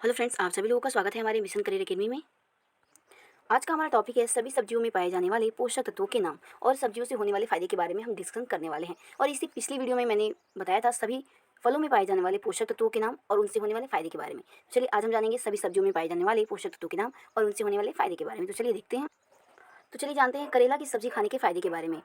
Hello friends, आप सभी लोगों का स्वागत है हमारे मिशन करियर अकेडमी में। आज का हमारा टॉपिक है सभी सब्जियों में पाए जाने वाले पोषक तत्वों के नाम और सब्जियों से होने वाले फायदे के बारे में हम डिस्कस करने वाले हैं। और इसी पिछली वीडियो में मैंने बताया था सभी फलों में पाए जाने वाले पोषक तत्वों के नाम और उनसे होने वाले फायदे के बारे में। चलिए आज हम जानेंगे सभी सब्जियों में पाए जाने वाले पोषक तत्वों के नाम और उनसे होने वाले फायदे के बारे में। तो चलिए देखते हैं। तो चलिए जानते हैं करेला की सब्जी खाने के फायदे के बारे में।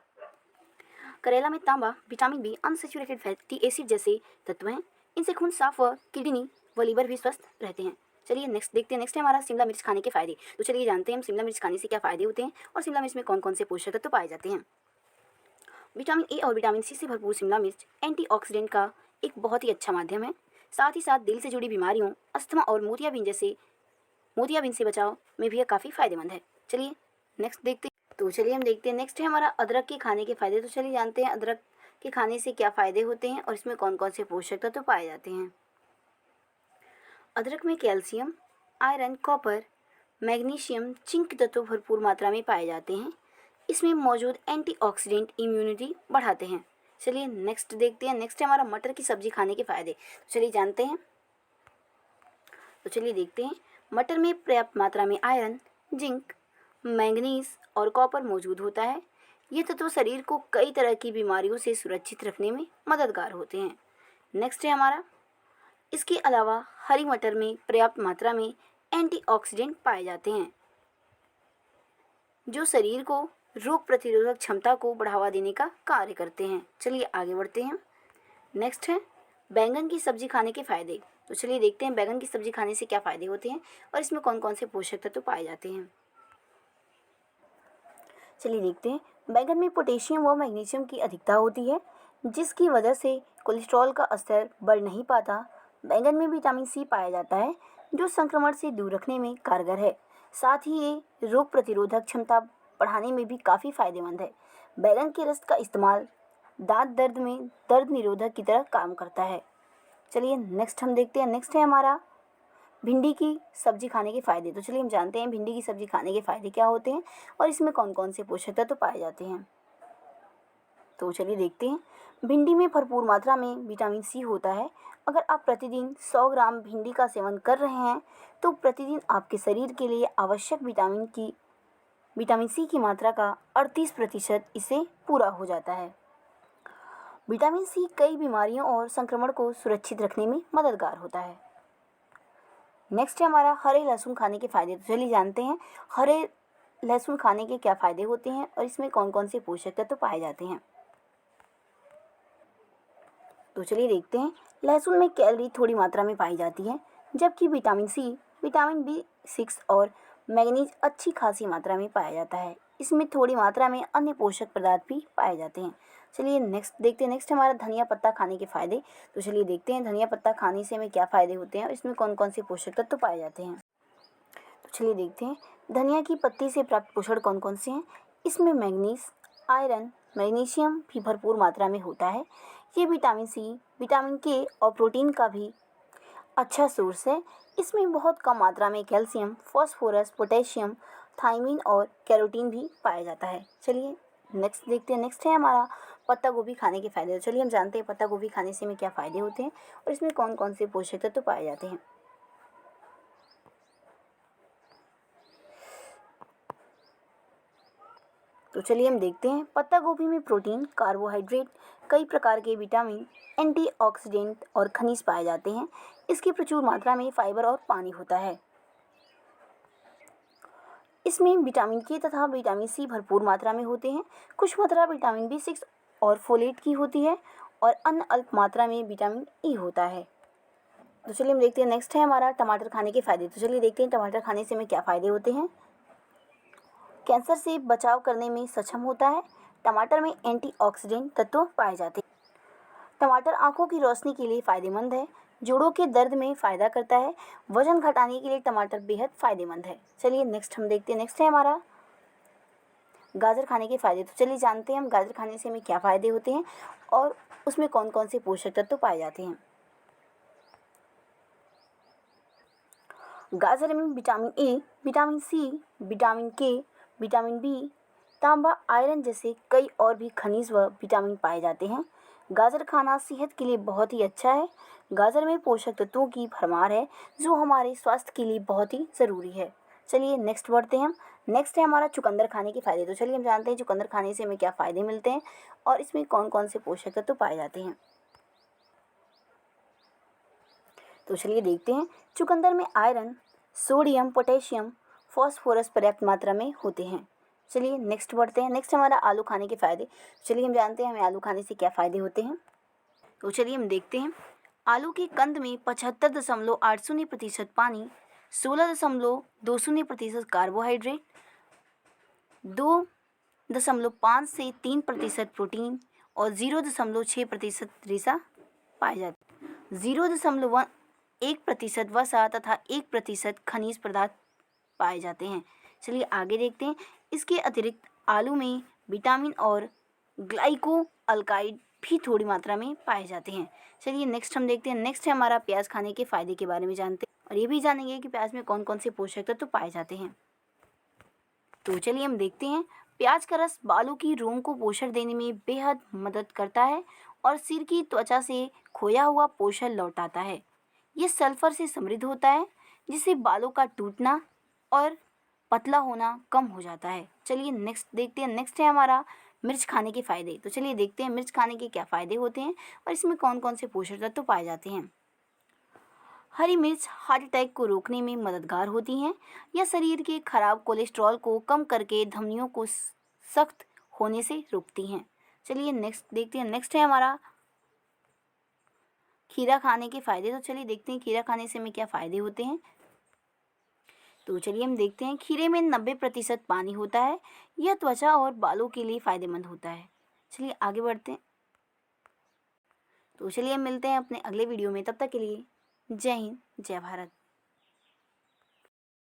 करेला में तांबा, vitamin B, unsaturated fatty acid जैसे तत्व हैं। इनसे खून साफ व किडनी व लीवर भी स्वस्थ रहते हैं। चलिए नेक्स्ट देखते हैं। नेक्स्ट है हमारा शिमला मिर्च खाने के फायदे। तो चलिए जानते हैं हम शिमला मिर्च खाने से क्या फायदे होते हैं और शिमला मिर्च में कौन कौन से पोषक तत्व पाए जाते हैं। विटामिन ए और विटामिन सी से भरपूर शिमला मिर्च एंटीऑक्सीडेंट का एक बहुत ही अच्छा माध्यम है। साथ ही साथ दिल से जुड़ी बीमारियों, अस्थमा और मोतियाबिंद से बचाव में भी यह काफ़ी फायदेमंद है। चलिए नेक्स्ट देखते हैं। तो चलिए हम देखते हैं। नेक्स्ट है हमारा अदरक के खाने के फायदे। तो चलिए जानते हैं अदरक के खाने से क्या फ़ायदे होते हैं और इसमें कौन कौन से पोषक तत्व पाए जाते हैं। अदरक में calcium, iron, copper, magnesium, zinc तत्व भरपूर मात्रा में पाए जाते हैं। इसमें मौजूद एंटीऑक्सीडेंट इम्यूनिटी बढ़ाते हैं। चलिए नेक्स्ट देखते हैं। नेक्स्ट है हमारा मटर की सब्जी खाने के फायदे। तो चलिए जानते हैं। तो चलिए देखते हैं। मटर में पर्याप्त मात्रा में आयरन, जिंक, मैंगनीज और कॉपर मौजूद होता है। ये तत्व शरीर को कई तरह की बीमारियों से सुरक्षित रखने में मददगार होते हैं। नेक्स्ट है हमारा, इसके अलावा हरी मटर में पर्याप्त मात्रा में एंटीऑक्सीडेंट पाए जाते हैं जो शरीर को रोग प्रतिरोधक क्षमता को बढ़ावा देने का कार्य करते हैं। चलिए आगे बढ़ते हैं। नेक्स्ट है बैंगन की सब्जी खाने के फायदे। तो चलिए देखते हैं बैंगन की सब्जी खाने से क्या फायदे होते हैं और इसमें कौन कौन से पोषक तत्व पाए जाते हैं। चलिए देखते हैं। बैंगन में पोटेशियम व मैग्नीशियम की अधिकता होती है जिसकी वजह से कोलेस्ट्रॉल का स्तर बढ़ नहीं पाता। बैंगन में विटामिन सी पाया जाता है जो संक्रमण से दूर रखने में कारगर है। साथ ही ये रोग प्रतिरोधक क्षमता बढ़ाने में भी काफ़ी फायदेमंद है। बैंगन के रस का इस्तेमाल दांत दर्द में दर्द निरोधक की तरह काम करता है। चलिए नेक्स्ट हम देखते हैं। नेक्स्ट है हमारा भिंडी की सब्जी खाने के फायदे। तो चलिए हम जानते हैं भिंडी की सब्जी खाने के फायदे क्या होते हैं और इसमें कौन कौन से पोषक तत्व पाए जाते हैं। तो चलिए देखते हैं। भिंडी में भरपूर मात्रा में विटामिन सी होता है। अगर आप प्रतिदिन 100 ग्राम भिंडी का सेवन कर रहे हैं तो प्रतिदिन आपके शरीर के लिए आवश्यक विटामिन सी की मात्रा का 38% इससे पूरा हो जाता है। विटामिन सी कई बीमारियों और संक्रमण को सुरक्षित रखने में मददगार होता है। नेक्स्ट है हमारा हरे लहसुन खाने के फायदे। तो चलिए जानते हैं हरे लहसुन खाने के क्या फ़ायदे होते हैं और इसमें कौन कौन से पोषक तत्व पाए जाते हैं। तो चलिए देखते हैं। लहसुन में कैलोरी थोड़ी मात्रा में पाई जाती है जबकि विटामिन सी, विटामिन B6 और मैग्नीज अच्छी खासी मात्रा में पाया जाता है। इसमें थोड़ी मात्रा में अन्य पोषक पदार्थ भी पाए जाते हैं। चलिए नेक्स्ट देखते हैं। नेक्स्ट हमारा धनिया पत्ता खाने के फायदे। तो चलिए देखते हैं धनिया पत्ता खाने से हमें क्या फ़ायदे होते हैं और इसमें कौन कौन से पोषक तत्व पाए जाते हैं। तो चलिए देखते हैं धनिया की पत्ती से प्राप्त पोषण कौन कौन से हैं। इसमें मैंगनीज, आयरन, मैग्नीशियम भी भरपूर मात्रा में होता है। ये विटामिन सी, विटामिन के और प्रोटीन का भी अच्छा सोर्स है। इसमें बहुत कम मात्रा में कैल्शियम, फास्फोरस, पोटेशियम, थायमीन और कैरोटीन भी पाया जाता है। चलिए नेक्स्ट देखते हैं। नेक्स्ट है हमारा पत्ता गोभी खाने के फायदे। तो चलिए हम जानते हैं पत्ता गोभी खाने से हमें क्या फ़ायदे होते हैं और इसमें कौन कौन से पोषक तत्व पाए जाते हैं। तो चलिए हम देखते हैं। पत्ता गोभी में प्रोटीन, कार्बोहाइड्रेट, कई प्रकार के विटामिन, एंटीऑक्सीडेंट और खनिज पाए जाते हैं। इसकी प्रचुर मात्रा में फाइबर और पानी होता है। इसमें विटामिन के तथा विटामिन सी भरपूर मात्रा में होते हैं। कुछ मात्रा विटामिन B6 और फोलेट की होती है और अन्य अल्प मात्रा में विटामिन ई होता है। तो चलिए हम देखते हैं। नेक्स्ट है हमारा टमाटर खाने के फायदे। तो चलिए देखते हैं टमाटर खाने से हमें क्या फ़ायदे होते हैं। कैंसर से बचाव करने में सक्षम होता है। टमाटर में एंटीऑक्सीडेंट तत्व पाए जाते हैं। टमाटर आंखों की रोशनी के लिए फ़ायदेमंद है। जोड़ों के दर्द में फ़ायदा करता है। वजन घटाने के लिए टमाटर बेहद फ़ायदेमंद है। चलिए नेक्स्ट हम देखते हैं। नेक्स्ट है हमारा गाजर खाने के फ़ायदे। तो चलिए जानते हैं हम गाजर खाने से हमें क्या फ़ायदे होते हैं और उसमें कौन कौन से पोषक तत्व पाए जाते हैं। गाजर में vitamin A, vitamin C, vitamin K, vitamin B, तांबा, आयरन जैसे कई और भी खनिज व विटामिन पाए जाते हैं। गाजर खाना सेहत के लिए बहुत ही अच्छा है। गाजर में पोषक तत्वों की भरमार है जो हमारे स्वास्थ्य के लिए बहुत ही ज़रूरी है। चलिए नेक्स्ट बढ़ते हैं हम। नेक्स्ट है हमारा चुकंदर खाने के फ़ायदे। तो चलिए हम जानते हैं चुकंदर खाने से हमें क्या फ़ायदे मिलते हैं और इसमें कौन कौन से पोषक तत्व पाए जाते हैं। तो चलिए देखते हैं। चुकंदर में आयरन, सोडियम, पोटेशियम, फॉस्फोरस पर्याप्त मात्रा में होते हैं। चलिए नेक्स्ट बढ़ते हैं। नेक्स्ट हमारा आलू खाने के फ़ायदे। चलिए हम जानते हैं हमें आलू खाने से क्या फ़ायदे होते हैं। तो चलिए हम देखते हैं। आलू के कंद में 75.80% पानी, 16.20% कार्बोहाइड्रेट, 2.5 से 3% प्रोटीन और 0.6% रेशा पाए जाते हैं। 0.1% वसा तथा 1% खनिज पदार्थ पाए जाते हैं। चलिए आगे देखते हैं। इसके अतिरिक्त आलू में विटामिन और ग्लाइको अल्काइड भी थोड़ी मात्रा में पाए जाते हैं। चलिए नेक्स्ट हम देखते हैं। नेक्स्ट है हमारा प्याज खाने के फ़ायदे के बारे में जानते हैं और ये भी जानेंगे कि प्याज में कौन कौन से पोषक तत्व पाए जाते हैं। तो चलिए हम देखते हैं। प्याज का रस बालों की रोम को पोषण देने में बेहद मदद करता है और सिर की त्वचा से खोया हुआ पोषण लौटाता है। ये सल्फर से समृद्ध होता है जिससे बालों का टूटना और पतला होना कम हो जाता है। चलिए नेक्स्ट देखते हैं। नेक्स्ट है हमारा मिर्च खाने के फ़ायदे। तो चलिए देखते हैं मिर्च खाने के क्या फ़ायदे होते हैं और इसमें कौन कौन से पोषक तत्व पाए जाते हैं। हरी मिर्च हार्ट अटैक को रोकने में मददगार होती हैं। यह शरीर के खराब कोलेस्ट्रॉल को कम करके धमनियों को सख्त होने से रोकती हैं। चलिए नेक्स्ट देखते हैं। नेक्स्ट है हमारा खीरा खाने के फ़ायदे। तो चलिए देखते हैं खीरा खाने से हमें क्या फ़ायदे होते हैं। तो चलिए हम देखते हैं। खीरे में 90% पानी होता है। यह त्वचा और बालों के लिए फ़ायदेमंद होता है। चलिए आगे बढ़ते हैं। तो चलिए हम मिलते हैं अपने अगले वीडियो में। तब तक के लिए जय हिंद, जय भारत।